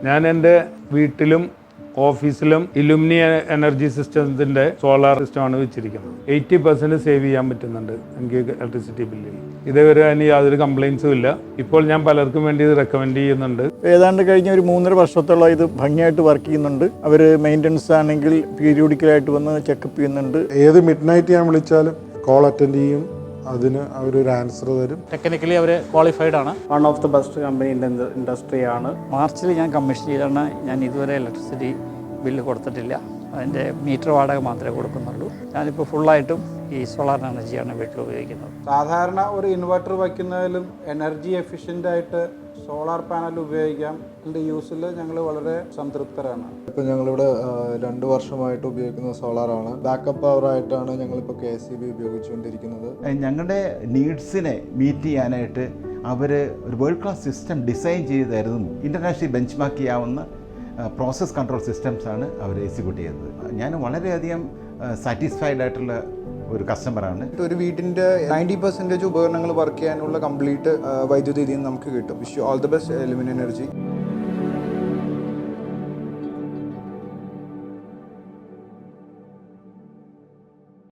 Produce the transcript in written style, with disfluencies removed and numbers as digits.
ഞാൻ എൻ്റെ വീട്ടിലും ഓഫീസിലും ഇലുമിനി എനർജി സിസ്റ്റത്തിൻ്റെ സോളാർ സിസ്റ്റമാണ് വെച്ചിരിക്കുന്നത്. 80% സേവ് ചെയ്യാൻ പറ്റുന്നുണ്ട് എനിക്ക് ഇലക്ട്രിസിറ്റി ബില്ലിൽ. ഇതേവരെ അതിന് യാതൊരു കംപ്ലയിൻസും ഇല്ല. ഇപ്പോൾ ഞാൻ പലർക്കും വേണ്ടി ഇത് റെക്കമെൻഡ് ചെയ്യുന്നുണ്ട്. ഏതാണ്ട് കഴിഞ്ഞ ഒരു 3.5 വർഷത്തോളം ഇത് ഭംഗിയായിട്ട് വർക്ക് ചെയ്യുന്നുണ്ട്. അവർ മെയിൻ്റനൻസ് ആണെങ്കിൽ പീരിയോഡിക്കലായിട്ട് വന്ന് ചെക്കപ്പ് ചെയ്യുന്നുണ്ട്. ഏത് മിഡ് നൈറ്റ് ഞാൻ വിളിച്ചാലും കോൾ അറ്റൻഡ് ചെയ്യും. അതിന് അവരൊരു ആൻസർ തരും. ടെക്നിക്കലി അവർ ക്വാളിഫൈഡ് ആണ്. One of the best company ഇൻഡസ്ട്രിയാണ്. മാർച്ചിൽ ഞാൻ കമ്മീഷൻ ചെയ്താണ്. ഞാൻ ഇതുവരെ ഇലക്ട്രിസിറ്റി ബില്ല് കൊടുത്തിട്ടില്ല. അതിൻ്റെ മീറ്റർ വാടക മാത്രമേ കൊടുക്കുന്നുള്ളൂ. ഞാനിപ്പോൾ ഫുള്ളായിട്ടും ഈ സോളാർ എനർജിയാണ് വീട്ടിൽ ഉപയോഗിക്കുന്നത്. സാധാരണ ഒരു ഇൻവെർട്ടർ വയ്ക്കുന്നതിലും എനർജി എഫിഷ്യൻ്റ് ആയിട്ട് സോളാർ പാനൽ ഉപയോഗിക്കാം. എൻ്റെ യൂസിൽ ഞങ്ങൾ വളരെ സംതൃപ്തരാണ്. ഇപ്പോൾ ഞങ്ങളിവിടെ 2 വർഷമായിട്ട് ഉപയോഗിക്കുന്ന സോളാറാണ്. ബാക്കപ്പ് പവറായിട്ടാണ് ഞങ്ങളിപ്പോൾ KSEB ഉപയോഗിച്ചുകൊണ്ടിരിക്കുന്നത്. ഞങ്ങളുടെ നീഡ്സിനെ മീറ്റ് ചെയ്യാനായിട്ട് അവർ ഒരു വേൾഡ് ക്ലാസ് സിസ്റ്റം ഡിസൈൻ ചെയ്ത് തരുന്നു. ഇൻ്റർനാഷണലി ബെഞ്ച് മാർക്ക് ചെയ്യാവുന്ന പ്രോസസ് കൺട്രോൾ സിസ്റ്റംസാണ് അവർ എക്സിക്യൂട്ട് ചെയ്യുന്നത്. ഞാൻ വളരെയധികം സാറ്റിസ്ഫൈഡ് ആയിട്ടുള്ള ഒരു കസ്റ്റമറാണ്. ഒരു വീടിൻ്റെ 90% ഉപകരണങ്ങൾ വർക്ക് ചെയ്യാനുള്ള കംപ്ലീറ്റ് വൈദ്യുതി ഇതിൽ നിന്ന് നമുക്ക് കിട്ടും. Wish you all the best Illumini energy.